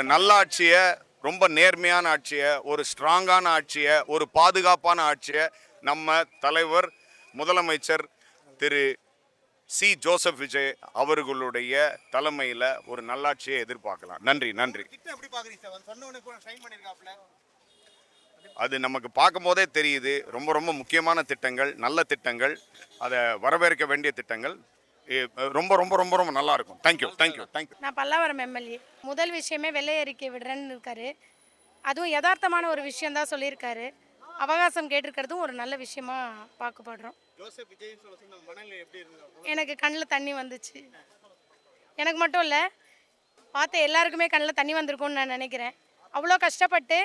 ஒரு நல்லாட்சியை, ரொம்ப நேர்மையான ஆட்சியை, ஒரு ஸ்ட்ராங்கான ஆட்சியை, ஒரு பாதுகாப்பான ஆட்சியை நம்ம தலைவர் முதலமைச்சர் திரு சி. ஜோசப் விஜய் அவர்களுடைய தலைமையில் ஒரு நல்லாட்சியை எதிர்பார்க்கலாம். நன்றி நன்றி. அது நமக்கு பார்க்கும் போதே தெரியுது. ரொம்ப ரொம்ப முக்கியமான திட்டங்கள், நல்ல திட்டங்கள், அதை வரவேற்க வேண்டிய திட்டங்கள். ரொம்ப ரொம்ப ரொம்ப ரொம்ப நல்லா இருக்கும். Thank you thank you thank you. நான் பல்லாவரம் எம்எல்ஏ. முதல் விஷயமே வெள்ளை அறிக்கை விடுறேன்னு இருக்காரு. அதுவும் யதார்த்தமான ஒரு விஷயம் தான் சொல்லியிருக்காரு. அவகாசம் கேட்டிருக்கிறதும் ஒரு நல்ல விஷயமா பார்க்கப்படுறோம். எனக்கு கண்ணில் தண்ணி வந்துச்சு. எனக்கு மட்டும் இல்லை, பார்த்த எல்லாருக்குமே கண்ணில் தண்ணி வந்திருக்கும்னு நான் நினைக்கிறேன். அவ்வளோ கஷ்டப்பட்டு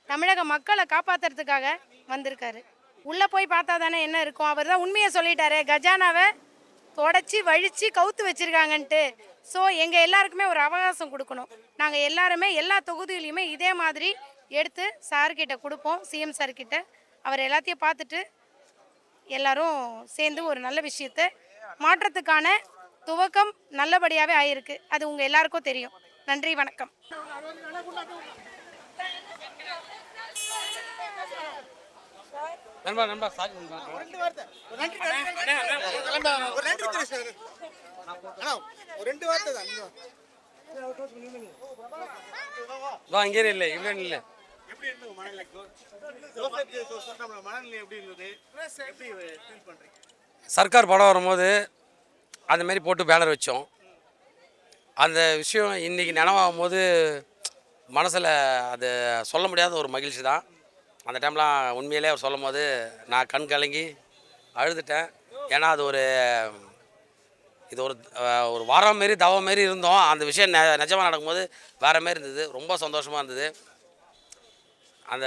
தமிழக மக்களை காப்பாற்றுறதுக்காக வந்திருக்காரு. உள்ளே போய் பார்த்தா தானே என்ன இருக்கும். அவர் தான் உண்மையை சொல்லிட்டாரு, கஜானாவை தொடச்சி வழித்து கவுத்து வச்சுருக்காங்கன்ட்டு. ஸோ எங்கள் எல்லாருக்குமே ஒரு அவகாசம் கொடுக்கணும். நாங்கள் எல்லாருமே எல்லா தொகுதியிலையுமே இதே மாதிரி எடுத்து சார்கிட்ட கொடுப்போம், சிஎம் சார்கிட்ட. அவர் எல்லாத்தையும் பார்த்துட்டு எல்லாரும் சேர்ந்து ஒரு நல்ல விஷயத்தை மாற்றத்துக்கான துவக்கம் நல்லபடியாகவே ஆகிருக்கு. அது உங்கள் எல்லாருக்கும் தெரியும். நன்றி, வணக்கம். நண்பா நண்பா சாரி நண்பா. வா இங்கே இல்லை இவ்வளோ இல்லை. சர்க்கார் படம் வரும்போது அந்த மாதிரி போட்டு பேனர் வச்சோம். அந்த விஷயம் இன்றைக்கி நினைவாகும் போது மனசில் அது சொல்ல முடியாத ஒரு மகிழ்ச்சி தான். அந்த டைம்லாம் உண்மையிலே அவர் சொல்லும் போது நான் கண் கலங்கி அழுதுட்டேன். ஏன்னா அது இது ஒரு வாரம் மாரி தவம் மாரி இருந்தோம். அந்த விஷயம் நிஜமாக நடக்கும்போது வேறு மாரி இருந்தது. ரொம்ப சந்தோஷமாக இருந்தது. அந்த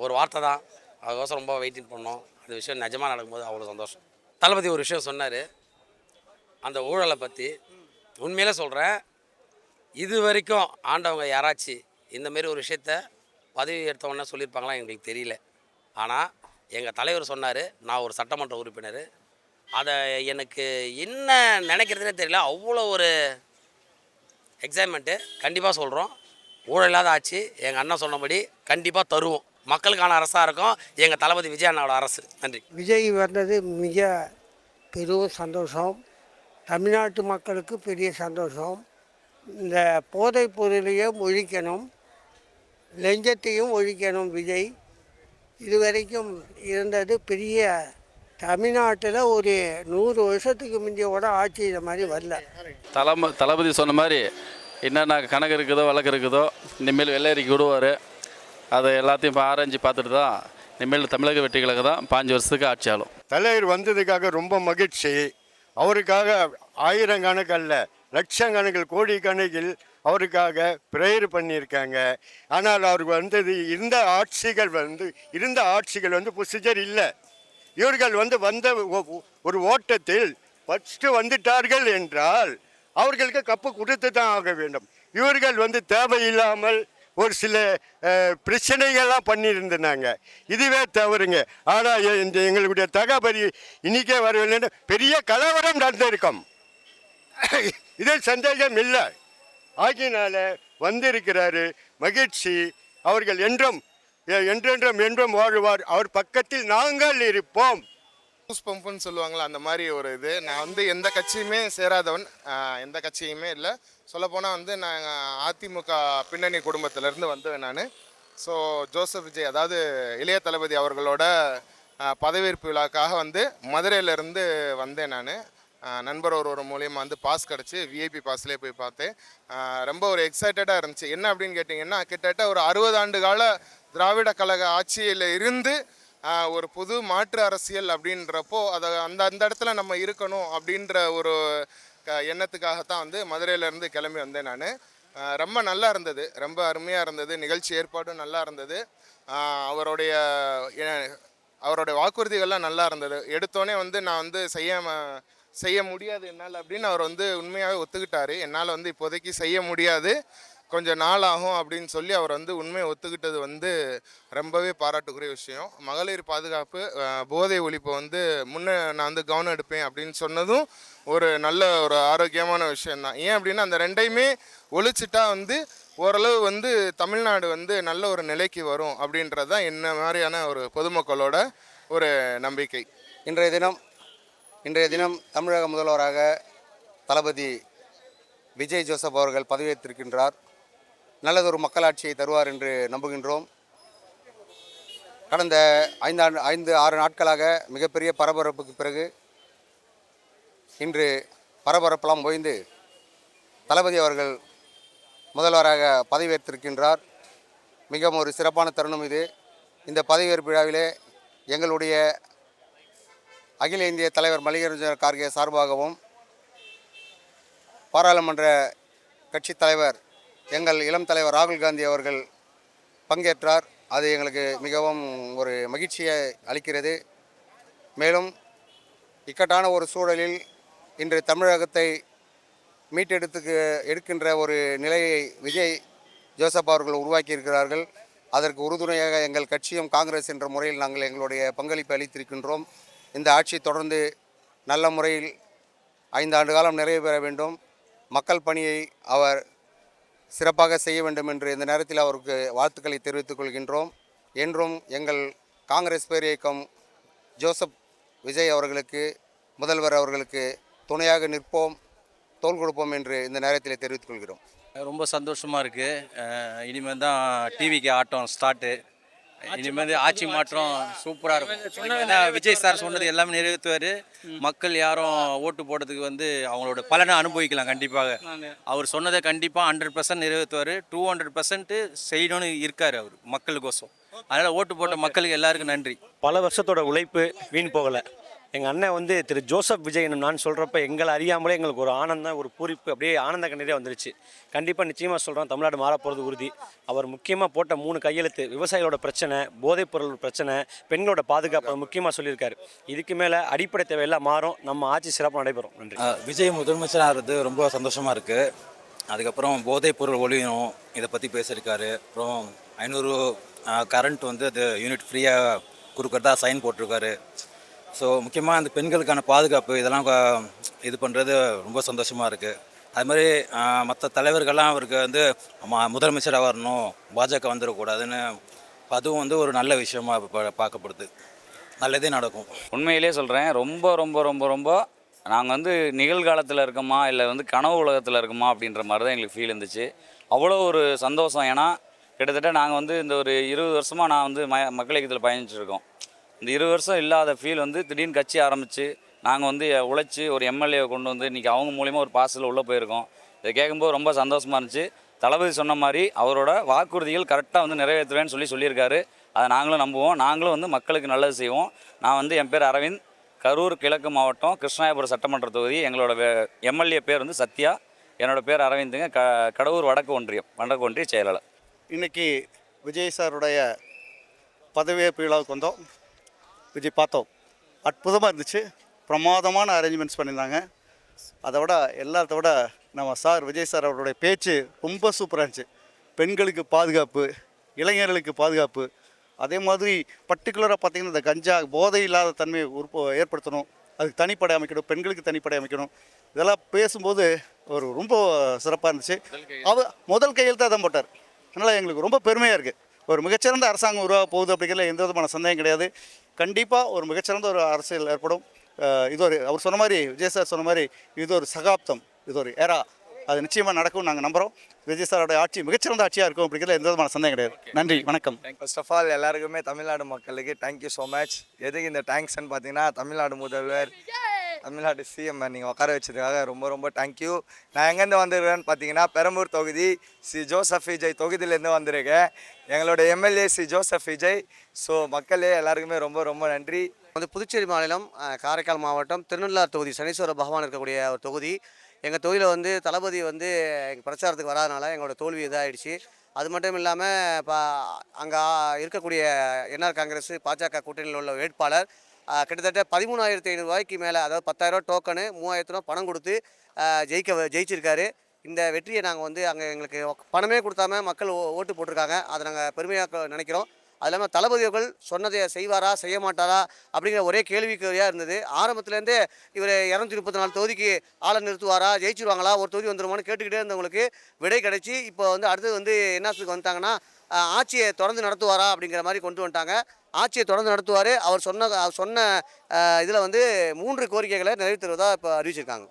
ஒரு வார்த்தை தான், அதுக்கோசரம் ரொம்ப வெயிட்டிங் பண்ணோம். அந்த விஷயம் நிஜமாக நடக்கும்போது அவ்வளோ சந்தோஷம். தளபதி ஒரு விஷயம் சொன்னார் அந்த ஊழலை பற்றி. உண்மையிலே சொல்கிறேன், இது வரைக்கும் ஆண்டவங்க யாராச்சும் இந்தமாரி ஒரு விஷயத்த பதவி எடுத்தவொன்னே சொல்லியிருப்பாங்களா எங்களுக்கு தெரியல. ஆனால் எங்கள் தலைவர் சொன்னார், நான் ஒரு சட்டமன்ற உறுப்பினர், அதை எனக்கு என்ன நினைக்கிறதுனே தெரியல. அவ்வளோ ஒரு எக்ஸைட்மெண்ட்டு. கண்டிப்பாக சொல்கிறோம், ஊழல் இல்லாத ஆட்சி எங்கள் அண்ணன் சொன்னபடி கண்டிப்பாக தருவோம். மக்களுக்கான அரசாக இருக்கும் எங்கள் தளபதி விஜய் அண்ணாவோட அரசு. நன்றி. விஜய் வந்தது மிக பெரும் சந்தோஷம். தமிழ்நாட்டு மக்களுக்கு பெரிய சந்தோஷம். இந்த போதைப் பொருளையும் ஒழிக்கணும், லஞ்சத்தையும் ஒழிக்கணும். விஜய் இதுவரைக்கும் இருந்தது பெரிய தமிழ்நாட்டில் ஒரு 100 வருஷத்துக்கு முந்தையோட ஆட்சி இந்த மாதிரி வரல. தளபதி சொன்ன மாதிரி என்னென்ன கணக்கு இருக்குதோ வழக்கு இருக்குதோ இனிமேல் வெள்ளை அறிக்கை விடுவார். அதை எல்லாத்தையும் இப்போ ஆராய்ச்சி பார்த்துட்டு தான் இனிமேல் தமிழக வெற்றி கழகம் தான் 5 வருஷத்துக்கு ஆட்சி ஆளும். தலைவர் வந்ததுக்காக ரொம்ப மகிழ்ச்சி. அவருக்காக ஆயிரக்கணக்கல்ல லட்சக்கணக்கில் கோடிக்கணக்கில் அவருக்காக ப்ரேயர் பண்ணியிருக்காங்க. ஆனால் அவருக்கு வந்தது இருந்த ஆட்சிகள் வந்து ப்ரொசீஜர் இல்லை. இவர்கள் வந்த ஒரு ஓட்டத்தில் ஃபஸ்ட்டு வந்துட்டார்கள் என்றால் அவர்களுக்கு கப்பு கொடுத்து தான் ஆக வேண்டும். இவர்கள் தேவையில்லாமல் ஒரு சில பிரச்சனைகள்லாம் பண்ணியிருந்தாங்க. இதுவே தவறுங்க. ஆனால் எங்களுடைய தகவல் இன்னைக்கே வரவில்லைன்னு பெரிய கலவரம் நடந்திருக்கும், இதில் சந்தேகம் இல்லை. ஆகினால வந்திருக்கிறாரு, மகிழ்ச்சி. அவர்கள் என்றென்றும் வாழ்வார். அவர் பக்கத்தில் நாங்கள் இருப்போம். பூஸ் பம்புன்னு சொல்லுவாங்களா, அந்த மாதிரி ஒரு இது. நான் எந்த கட்சியுமே சேராதவன், எந்த கட்சியுமே இல்லை. சொல்லப்போனால் நாங்கள் அதிமுக பின்னணி குடும்பத்திலேருந்து வந்தவன் நான். ஸோ ஜோசப் விஜய், அதாவது இளைய தளபதி அவர்களோட பதவியேற்பு விழாக்காக மதுரையிலேருந்து வந்தேன் நான். நண்பர் ஒரு மூலியமாக பாஸ் கிடச்சி விஐபி பாஸ்லேயே போய் பார்த்தேன். ரொம்ப ஒரு எக்ஸைட்டடாக இருந்துச்சு. என்ன அப்படின்னு கேட்டிங்கன்னா, கிட்டத்தட்ட ஒரு 60 ஆண்டு கால திராவிட கழக ஆட்சியில் இருந்து ஒரு புது மாற்று அரசியல் அப்படின்றப்போ அந்த இடத்துல நம்ம இருக்கணும் அப்படின்ற ஒரு எண்ணத்துக்காகத்தான் மதுரையிலேருந்து கிளம்பி வந்தேன் நான். ரொம்ப நல்லா இருந்தது, ரொம்ப அருமையாக இருந்தது. நிகழ்ச்சி ஏற்பாடும் நல்லா இருந்தது. அவருடைய வாக்குறுதிகள்லாம் நல்லா இருந்தது. எடுத்தோடனே நான் செய்ய முடியாது என்னால் அப்படின்னு அவர் உண்மையாகவே ஒத்துக்கிட்டாரு. என்னால் இப்போதைக்கு செய்ய முடியாது, கொஞ்சம் நாள் ஆகும் அப்படின்னு சொல்லி அவர் உண்மையை ஒத்துக்கிட்டது ரொம்பவே பாராட்டுக்குரிய விஷயம். மகளிர் பாதுகாப்பு, போதை ஒழிப்பை முன்னே நான் கவனம் எடுப்பேன் அப்படின்னு சொன்னதும் ஒரு நல்ல ஒரு ஆரோக்கியமான விஷயந்தான். ஏன் அப்படின்னா அந்த ரெண்டையுமே ஒழிச்சிட்டா ஓரளவு வந்து தமிழ்நாடு வந்து நல்ல ஒரு நிலைக்கு வரும் அப்படின்றது தான் என்ன மாதிரியான ஒரு பொதுமக்களோட ஒரு நம்பிக்கை. இன்றைய தினம் தமிழக முதல்வராக தளபதி விஜய் ஜோசப் அவர்கள் பதவியேற்றிருக்கின்றார். நல்லதொரு மக்களாட்சியை தருவார் என்று நம்புகின்றோம். கடந்த 5-6 நாட்களாக மிகப்பெரிய பரபரப்புக்கு பிறகு இன்று பரபரப்பெல்லாம் ஓய்ந்து தளபதி அவர்கள் முதல்வராக பதவியேற்றிருக்கின்றார். மிகவும் ஒரு சிறப்பான தருணம் இது. இந்த பதவியேற்பு விழாவிலே எங்களுடைய அகில இந்திய தலைவர் மல்லிகார்ஜுன கார்கே சார்பாகவும் பாராளுமன்ற கட்சித் தலைவர் எங்கள் இளம் தலைவர் ராகுல் காந்தி அவர்கள் பங்கேற்றார். அது எங்களுக்கு மிகவும் ஒரு மகிழ்ச்சியை அளிக்கிறது. மேலும் இக்கட்டான ஒரு சூழலில் இன்று தமிழகத்தை எடுக்கின்ற ஒரு நிலையை விஜய் ஜோசப் அவர்கள் உருவாக்கியிருக்கிறார்கள். அதற்கு உறுதுணையாக எங்கள் கட்சியும் காங்கிரஸ் என்ற முறையில் நாங்கள் எங்களுடைய பங்களிப்பை அளித்திருக்கின்றோம். இந்த ஆட்சி தொடர்ந்து நல்ல முறையில் 5 ஆண்டு காலம் நிறைவு பெற வேண்டும். மக்கள் பணியை அவர் சிறப்பாக செய்ய வேண்டும் என்று இந்த நேரத்தில் அவருக்கு வாழ்த்துக்களை தெரிவித்துக் கொள்கின்றோம். என்றும் எங்கள் காங்கிரஸ் பேர் இயக்கம் ஜோசப் விஜய் அவர்களுக்கு, முதல்வர் அவர்களுக்கு துணையாக நிற்போம், தோள் கொடுப்போம் என்று இந்த நேரத்தில் தெரிவித்துக் கொள்கிறோம். ரொம்ப சந்தோஷமாக இருக்குது. இனிமேல் தான் டிவிக்கு ஆட்டம் ஸ்டார்ட்டு. இனிமேல் ஆட்சி மாற்றம் சூப்பராக இருக்கும். விஜய் சார் சொன்னது எல்லாமே நிறைவேற்றுவார். மக்கள் யாரும் ஓட்டு போடுறதுக்கு வந்து அவங்களோட பலனை அனுபவிக்கலாம். கண்டிப்பாக அவர் சொன்னதை கண்டிப்பாக 100% நிறைவேற்றுவார். 200% செய்யணும்னு இருக்கார் அவர் மக்களுக்கோசம். அதனால் ஓட்டு போட்ட மக்களுக்கு எல்லாருக்கும் நன்றி. பல வருஷத்தோட உழைப்பு வீண் போகலை. எங்கள் அண்ணன் வந்து திரு ஜோசப் விஜய் நான் சொல்கிறப்ப எங்களை அறியாமலே எங்களுக்கு ஒரு ஆனந்தம், ஒரு பூரிப்பு, அப்படியே ஆனந்த கண்ணீரே வந்துருச்சு. கண்டிப்பாக நிச்சயமாக சொல்கிறோம், தமிழ்நாடு மாறப்போகிறது உறுதி. அவர் முக்கியமாக போட்ட 3 கையெழுத்து, விவசாயிகளோட பிரச்சனை, போதைப்பொருள் பிரச்சனை, பெண்களோட பாதுகாப்பு முக்கியமாக சொல்லியிருக்காரு. இதுக்கு மேலே அடிப்படை தேவையெல்லாம் மாறும், நம்ம ஆட்சி சிறப்பாக நடைபெறும். நன்றி. விஜய் முதலமைச்சராகிறது ரொம்ப சந்தோஷமாக இருக்குது. அதுக்கப்புறம் போதைப்பொருள் ஒழியணும் இதை பற்றி பேசியிருக்காரு. அப்புறம் 500 கரண்ட் வந்து அது யூனிட் ஃப்ரீயாக கொடுக்குறதா சைன் போட்டிருக்காரு. ஸோ முக்கியமாக அந்த பெண்களுக்கான பாதுகாப்பு இதெல்லாம் இது பண்ணுறது ரொம்ப சந்தோஷமாக இருக்குது. அது மாதிரி மற்ற தலைவர்கள்லாம் அவருக்கு வந்து முதலமைச்சராக வரணும், பாஜக வந்துடக்கூடாதுன்னு, அதுவும் வந்து ஒரு நல்ல விஷயமா பார்க்கப்படுது. நல்லதே நடக்கும். உண்மையிலே சொல்கிறேன், ரொம்ப ரொம்ப ரொம்ப ரொம்ப நாங்கள் வந்து நிகழ்காலத்தில் இருக்கோமா இல்லை வந்து கனவு உலகத்தில் இருக்கோமா அப்படின்ற மாதிரி தான் எங்களுக்கு ஃபீல் இருந்துச்சு. அவ்வளோ ஒரு சந்தோஷம். ஏன்னா கிட்டத்தட்ட நாங்கள் வந்து இந்த ஒரு 20 வருஷமாக நான் வந்து மக்கள் இயக்கத்தில் பயணிச்சிருக்கோம். இந்த 20 வருஷம் இல்லாத ஃபீல் வந்து திடீர்னு கட்சி ஆரம்பித்து நாங்கள் வந்து உழைச்சி ஒரு எம்எல்ஏவை கொண்டு வந்து இன்றைக்கி அவங்க மூலிமா ஒரு பாஸில் உள்ளே போயிருக்கோம். இதை கேட்கும்போது ரொம்ப சந்தோஷமாக இருந்துச்சு. தளபதி சொன்ன மாதிரி அவரோட வாக்குறுதிகள் கரெக்டாக வந்து நிறைவேற்றுவேன்னு சொல்லியிருக்காரு. அதை நாங்களும் நம்புவோம். நாங்களும் வந்து மக்களுக்கு நல்லது செய்வோம். நான் வந்து என் பேர் அரவிந்த், கரூர் கிழக்கு மாவட்டம் கிருஷ்ணாயபுரம் சட்டமன்ற தொகுதி. எங்களோட எம்எல்ஏ பேர் வந்து சத்யா, என்னோடய பேர் அரவிந்துங்க. கடவுர் வடக்கு ஒன்றிய செயலாளர். இன்றைக்கி விஜய் சாருடைய பதவியேற்பு விழாவுக்கு வந்தோம். விஜய் பார்த்தோம், அற்புதமாக இருந்துச்சு. பிரமாதமான அரேஞ்ச்மெண்ட்ஸ் பண்ணியிருந்தாங்க. அதை விட எல்லாத்த விட நம்ம விஜய் சார் அவருடைய பேச்சு ரொம்ப சூப்பராக இருந்துச்சு. பெண்களுக்கு பாதுகாப்பு, இளைஞர்களுக்கு பாதுகாப்பு, அதே மாதிரி பர்டிகுலராக பார்த்திங்கன்னா இந்த கஞ்சா போதை இல்லாத தன்மையை ஏற்படுத்தணும், அதுக்கு தனிப்படை அமைக்கணும், பெண்களுக்கு தனிப்படை அமைக்கணும், இதெல்லாம் பேசும்போது ஒரு ரொம்ப சிறப்பாக இருந்துச்சு. அவர் முதல் கையெழுத்து தான் போட்டார். அதனால் எங்களுக்கு ரொம்ப பெருமையாக இருக்குது. ஒரு மிகச்சிறந்த அரசாங்கம் உருவாக போகுது அப்படிங்கிறதுல எந்த விதமான சந்தேகம் கிடையாது. கண்டிப்பாக ஒரு மிகச்சிறந்த ஒரு அரசியல் ஏற்படும். இது ஒரு அவர் சொன்ன மாதிரி, விஜய் சார் சொன்ன மாதிரி, இது ஒரு சகாப்தம், இது ஒரு ஏரா. அது நிச்சயமாக நடக்கும் நாங்கள் நம்புகிறோம். விஜய் சாரோட ஆட்சி மிகச்சிறந்த ஆட்சியாக இருக்கும் அப்படிங்கிறதுல எந்த விதமான சந்தேகம் கிடையாது. நன்றி, வணக்கம். ஃபர்ஸ்ட் ஆஃப் ஆல் எல்லாருக்குமே தமிழ்நாடு மக்களுக்கு தேங்க்யூ ஸோ மச். எதுக்கு இந்த தேங்க்ஸ்ன்னு பார்த்தீங்கன்னா, தமிழ்நாடு முதல்வர், தமிழ்நாடு சிஎம் நீங்கள் உட்கார வச்சதுக்காக ரொம்ப ரொம்ப தேங்க்யூ. நான் எங்கேருந்து வந்திருக்கேன்னு பார்த்தீங்கன்னா, பெரம்பூர் தொகுதி ஜோசப் விஜய் தொகுதியிலேருந்து வந்திருக்கேன். எங்களோட எம்எல்ஏ ஜோசப் விஜய். ஸோ மக்களே எல்லாருக்குமே ரொம்ப ரொம்ப நன்றி. புதுச்சேரி மாநிலம் காரைக்கால் மாவட்டம் திருநள்ளாறு தொகுதி, சனீஸ்வர பகவான் இருக்கக்கூடிய ஒரு தொகுதி. எங்கள் தொகுதியில் வந்து தளபதி வந்து எங்கள் பிரச்சாரத்துக்கு வராதனால எங்களோட தோல்வி இதாகிடுச்சு. அது மட்டும் இல்லாமல் இப்போ அங்கே இருக்கக்கூடிய என்ஆர் காங்கிரஸ் பாஜக கூட்டணியில் உள்ள வேட்பாளர் கிட்டத்தட்ட 13,500 ரூபாய்க்கு மேலே, அதாவது 10,000 ரூபா டோக்கனு, 3,000 ரூபா பணம் கொடுத்து ஜெயிச்சிருக்காரு. இந்த வெற்றியை நாங்கள் வந்து அங்கே எங்களுக்கு பணமே கொடுத்தாம மக்கள் ஓட்டு போட்டிருக்காங்க. அதை நாங்கள் பெருமையாக நினைக்கிறோம். அது இல்லாமல் தளபதி அவர்கள் சொன்னதை செய்வாரா செய்ய மாட்டாரா அப்படிங்கிற ஒரே கேள்விக்குறியாக இருந்தது. ஆரம்பத்துலேருந்தே இவர் 234 தொகுதிக்கு ஆளை நிறுத்துவாரா, ஜெயிச்சிருவாங்களா, ஒரு தொகுதி வந்துருமான்னு கேட்டுக்கிட்டே இருந்தவங்களுக்கு விடை கிடைச்சி இப்போ வந்து அடுத்தது வந்து என்னத்துக்கு வந்துட்டாங்கன்னா ஆட்சியை தொடர்ந்து நடத்துவாரா அப்படிங்கிற மாதிரி கொண்டு வந்துட்டாங்க. ஆட்சியை தொடர்ந்து நடத்துவார். அவர் சொன்ன இதில் வந்து 3 கோரிக்கைகளை நிறைவேற்றுவதாக இப்போ அறிவிச்சிருக்காங்க.